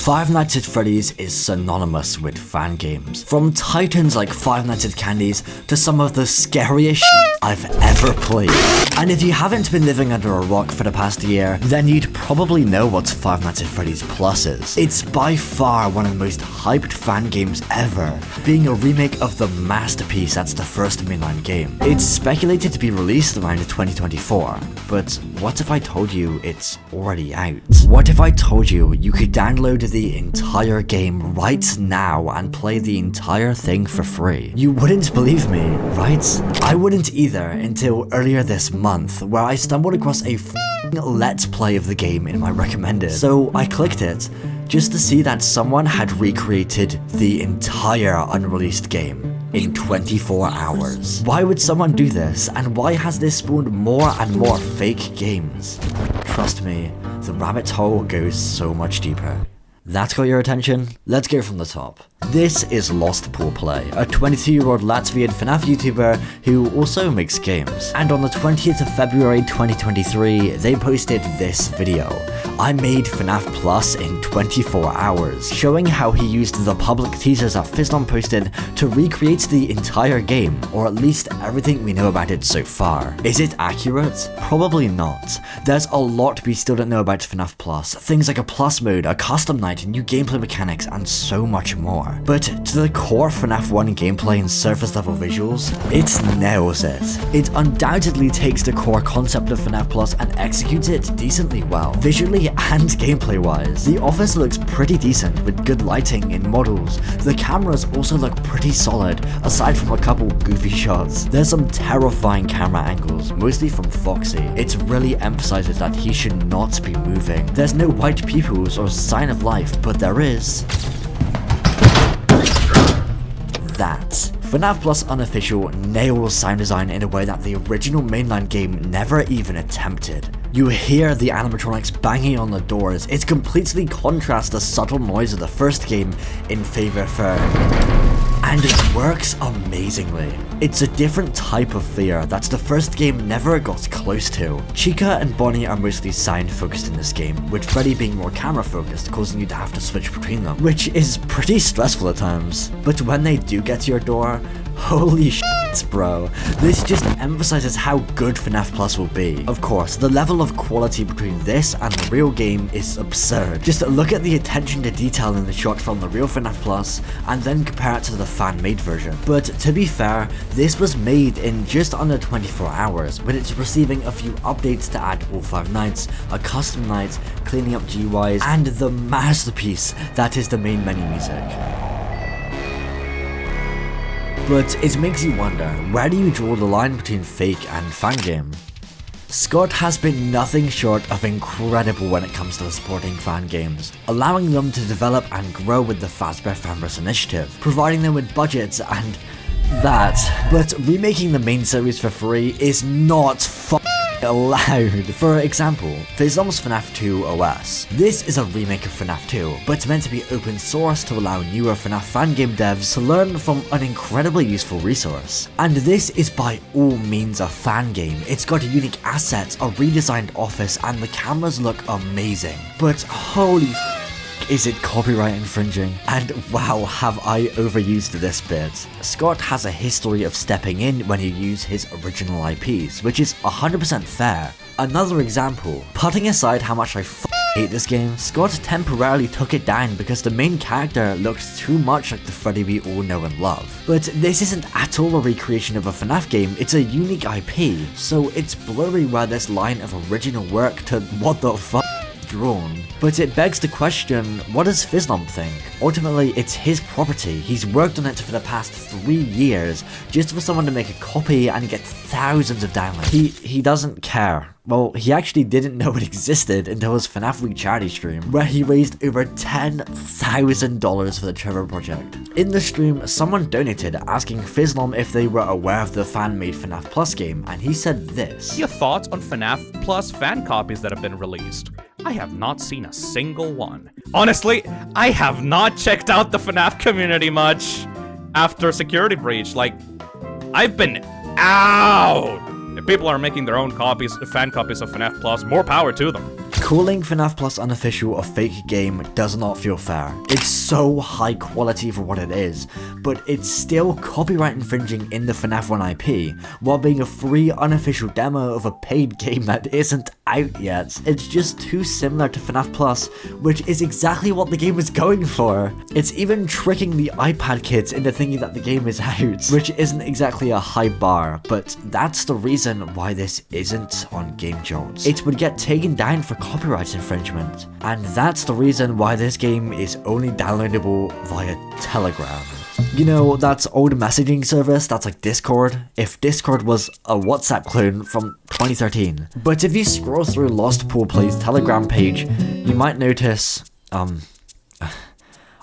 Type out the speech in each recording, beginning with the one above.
Five Nights at Freddy's is synonymous with fan games. From titans like Five Nights at Candy's to some of the scariest shit I've ever played. And if you haven't been living under a rock for the past year, then you'd probably know what Five Nights at Freddy's Plus is. It's by far one of the most hyped fan games ever, being a remake of the masterpiece that's the first mainline game. It's speculated to be released around 2024, but what if I told you it's already out? What if I told you you could download the entire game right now and play the entire thing for free? You wouldn't believe me, right? I wouldn't either until earlier this month, where I stumbled across a let's play of the game in my recommended. So I clicked it, just to see that someone had recreated the entire unreleased game in 24 hours. Why would someone do this, and why has this spawned more and more fake games? Trust me, the rabbit hole goes so much deeper. That got your attention? Let's go from the top. This is Lost Pool Play, a 22-year-old Latvian FNAF YouTuber who also makes games. And on the 20th of February 2023, they posted this video. I made FNAF Plus in 24 hours, showing how he used the public teasers that FizzLon posted to recreate the entire game, or at least everything we know about it so far. Is it accurate? Probably not. There's a lot we still don't know about FNAF Plus, things like a plus mode, a custom night, new gameplay mechanics, and so much more. But to the core FNAF 1 gameplay and surface level visuals, it nails it. It undoubtedly takes the core concept of FNAF Plus and executes it decently well, visually and gameplay wise. The office looks pretty decent with good lighting in models. The cameras also look pretty solid, aside from a couple goofy shots. There's some terrifying camera angles, mostly from Foxy. It really emphasizes that he should not be moving. There's no white pupils or sign of life, but there is that. FNAF Plus Unofficial nails sound design in a way that the original mainline game never even attempted. You hear the animatronics banging on the doors. It completely contrasts the subtle noise of the first game in favor for... and it works amazingly. It's a different type of fear that the first game never got close to. Chica and Bonnie are mostly sound focused in this game, with Freddy being more camera focused, causing you to have to switch between them, which is pretty stressful at times. But when they do get to your door, holy shit, bro. This just emphasizes how good FNAF Plus will be. Of course, the level of quality between this and the real game is absurd. Just look at the attention to detail in the shot from the real FNAF Plus, and then compare it to the fan-made version. But to be fair, this was made in just under 24 hours, with it receiving a few updates to add all 5 nights, a custom night, cleaning up GUIs, and the masterpiece that is the main menu music. But it makes you wonder, where do you draw the line between fake and fan game? Scott has been nothing short of incredible when it comes to supporting fan games, allowing them to develop and grow with the Fazbear Fanverse initiative, providing them with budgets and that. But remaking the main series for free is not allowed. For example, FizzLon's FNAF 2 OS. This is a remake of FNAF 2, but it's meant to be open source to allow newer FNAF fan game devs to learn from an incredibly useful resource. And this is by all means a fan game. It's got unique assets, a redesigned office, and the cameras look amazing. But holy is it copyright infringing? And wow, have I overused this bit. Scott has a history of stepping in when you use his original IPs, which is 100% fair. Another example, putting aside how much I hate this game, Scott temporarily took it down because the main character looked too much like the Freddy we all know and love. But this isn't at all a recreation of a FNAF game, it's a unique IP, so it's blurry where this line of original work to what the fuck drawn. But it begs the question, what does FizzLon think? Ultimately, it's his property. He's worked on it for the past 3 years, just for someone to make a copy and get thousands of downloads. He doesn't care. Well, he actually didn't know it existed until his FNAF Week charity stream, where he raised over $10,000 for the Trevor project. In the stream, someone donated asking FizzLon if they were aware of the fan-made FNAF Plus game, and he said this. Your thoughts on FNAF Plus fan copies that have been released? I have not seen a single one. Honestly, I have not checked out the FNAF community much after Security Breach. Like, I've been out. If people are making their own copies, fan copies of FNAF Plus, more power to them. Calling FNAF Plus Unofficial a fake game does not feel fair. It's so high quality for what it is, but it's still copyright infringing in the FNAF 1 IP, while being a free unofficial demo of a paid game that isn't out yet. It's just too similar to FNAF Plus, which is exactly what the game was going for. It's even tricking the iPad kids into thinking that the game is out, which isn't exactly a high bar, but that's the reason why this isn't on Game Jolts. It would get taken down for copyright infringement, and that's the reason why this game is only downloadable via Telegram. You know, that old messaging service that's like Discord? If Discord was a WhatsApp clone from 2013. But if you scroll through Lost Pool Play's Telegram page, you might notice,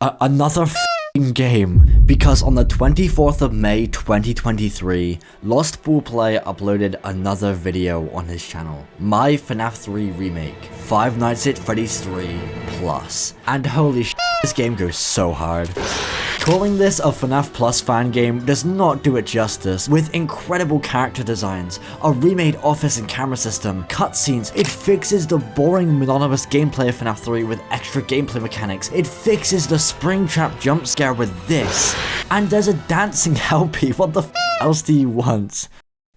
another f***ing game. Because on the 24th of May 2023, Lost Pool Play uploaded another video on his channel. My FNAF 3 remake, Five Nights at Freddy's 3 Plus. And holy sh**, this game goes so hard. Calling this a FNAF Plus fan game does not do it justice. With incredible character designs, a remade office and camera system, cutscenes, it fixes the boring monotonous gameplay of FNAF 3 with extra gameplay mechanics, it fixes the Springtrap jump scare with this, and there's a dancing Helpy. What the f else do you want?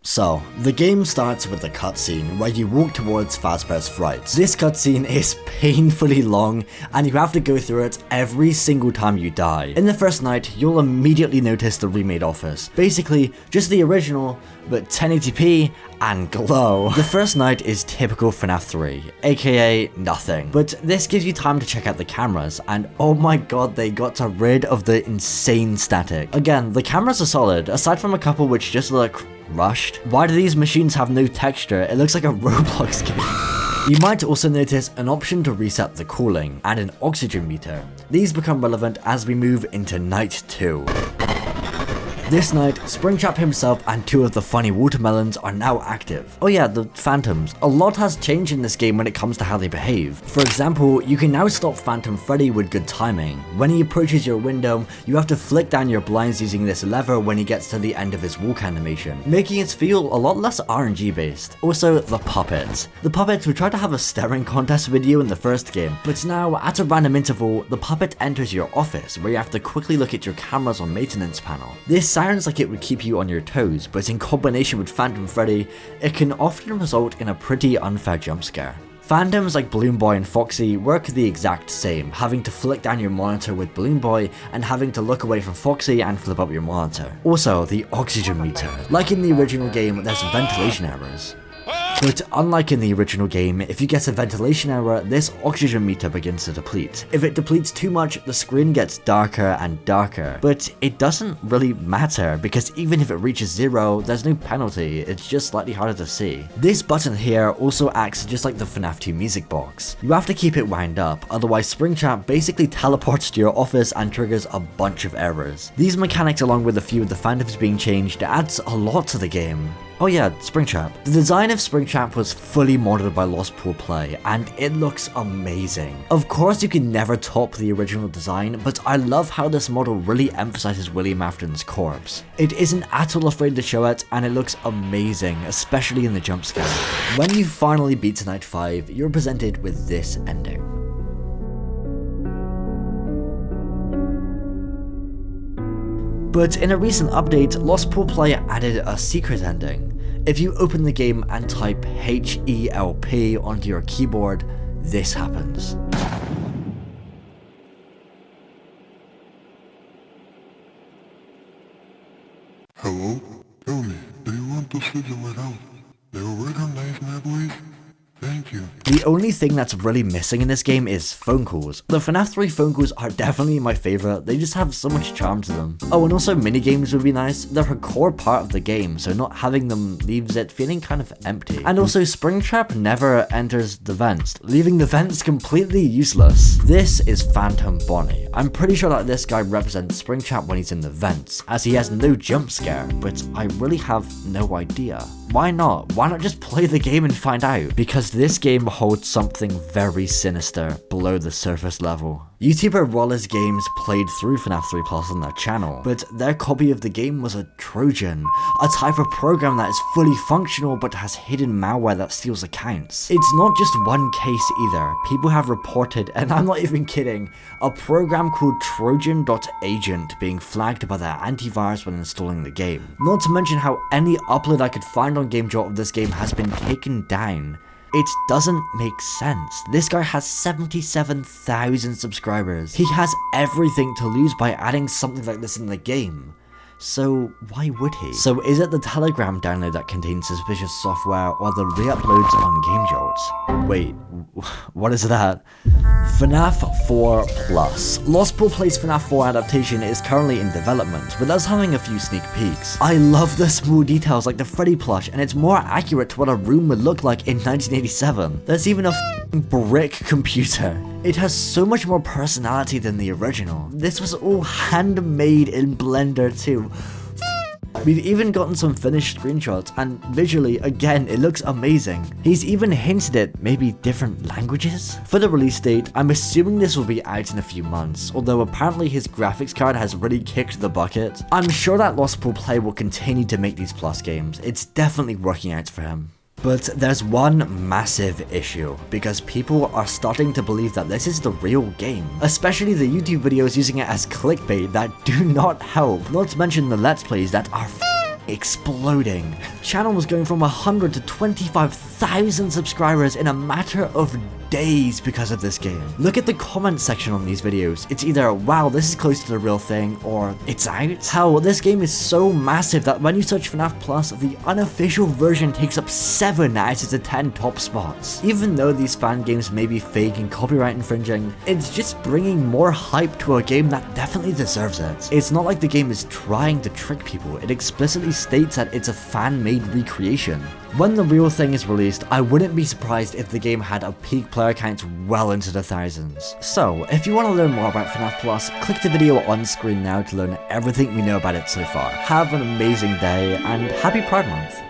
So, the game starts with a cutscene where you walk towards Fazbear's Fright. This cutscene is painfully long, and you have to go through it every single time you die. In the first night, you'll immediately notice the remade office. Basically, just the original, but 1080p and glow. The first night is typical FNAF 3, aka nothing. But this gives you time to check out the cameras, and oh my god, they got rid of the insane static. Again, the cameras are solid, aside from a couple which just look rushed. Why do these machines have no texture? It looks like a Roblox game. You might also notice an option to reset the cooling and an oxygen meter. These become relevant as we move into night 2. This night, Springtrap himself and two of the funny watermelons are now active. Oh yeah, the phantoms. A lot has changed in this game when it comes to how they behave. For example, you can now stop Phantom Freddy with good timing. When he approaches your window, you have to flick down your blinds using this lever when he gets to the end of his walk animation, making it feel a lot less RNG based. Also, the puppets. The puppets, we tried to have a staring contest video in the first game, but now at a random interval, the puppet enters your office where you have to quickly look at your cameras on maintenance panel. This sounds like it would keep you on your toes, but in combination with Phantom Freddy, it can often result in a pretty unfair jump scare. Phantoms like Balloon Boy and Foxy work the exact same, having to flick down your monitor with Balloon Boy and having to look away from Foxy and flip up your monitor. Also, the oxygen meter. Like in the original game, there's ventilation errors. But unlike in the original game, if you get a ventilation error, this oxygen meter begins to deplete. If it depletes too much, the screen gets darker and darker. But it doesn't really matter, because even if it reaches 0, there's no penalty, it's just slightly harder to see. This button here also acts just like the FNAF 2 music box. You have to keep it wound up, otherwise Springtrap basically teleports to your office and triggers a bunch of errors. These mechanics, along with a few of the phantoms being changed, adds a lot to the game. Oh yeah, Springtrap. The design of Springtrap was fully modded by Lost Pool Play, and it looks amazing. Of course you can never top the original design, but I love how this model really emphasizes William Afton's corpse. It isn't at all afraid to show it, and it looks amazing, especially in the jump scare. When you finally beat Night 5, you're presented with this ending. But in a recent update, Lost Pool Play added a secret ending. If you open the game and type HELP onto your keyboard, this happens. Hello? Tell me, do you want to see my house? They were nice, my boys. Thank you. The only thing that's really missing in this game is phone calls. The FNAF 3 phone calls are definitely my favorite, they just have so much charm to them. Oh, and also minigames would be nice. They're a core part of the game, so not having them leaves it feeling kind of empty. And also Springtrap never enters the vents, leaving the vents completely useless. This is Phantom Bonnie. I'm pretty sure that this guy represents Springtrap when he's in the vents, as he has no jump scare, but I really have no idea. Why not? Why not just play the game and find out? Because this game holds revealed something very sinister below the surface level. YouTuber Wallace Games played through FNAF 3 Plus on their channel, but their copy of the game was a Trojan, a type of program that is fully functional but has hidden malware that steals accounts. It's not just one case either. People have reported, and I'm not even kidding, a program called Trojan.agent being flagged by their antivirus when installing the game. Not to mention how any upload I could find on GameJolt of this game has been taken down. It doesn't make sense. This guy has 77,000 subscribers. He has everything to lose by adding something like this in the game. So why would he? So is it the Telegram download that contains suspicious software, or the re-uploads on GameJolt? Wait, what is that? FNAF 4 Plus. Lost Ball Play's FNAF 4 adaptation is currently in development, with us having a few sneak peeks. I love the small details like the Freddy plush, and it's more accurate to what a room would look like in 1987. There's even a brick computer. It has so much more personality than the original. This was all handmade in Blender too. We've even gotten some finished screenshots, and visually, again, it looks amazing. He's even hinted at maybe different languages? For the release date, I'm assuming this will be out in a few months, although apparently his graphics card has really kicked the bucket. I'm sure that Lost Ball Play will continue to make these Plus games. It's definitely working out for him. But there's one massive issue, because people are starting to believe that this is the real game, especially the YouTube videos using it as clickbait that do not help, not to mention the Let's Plays that are exploding. Channel was going from 100 to 25,000 subscribers in a matter of days because of this game. Look at the comment section on these videos. It's either, wow, this is close to the real thing, or it's out. Hell, this game is so massive that when you search FNAF Plus, the unofficial version takes up 7 out of the 10 top spots. Even though these fan games may be fake and copyright infringing, it's just bringing more hype to a game that definitely deserves it. It's not like the game is trying to trick people. It explicitly states that it's a fan-made recreation. When the real thing is released, I wouldn't be surprised if the game had a peak player count well into the thousands. So, if you want to learn more about FNAF Plus, click the video on screen now to learn everything we know about it so far. Have an amazing day, and happy Pride Month!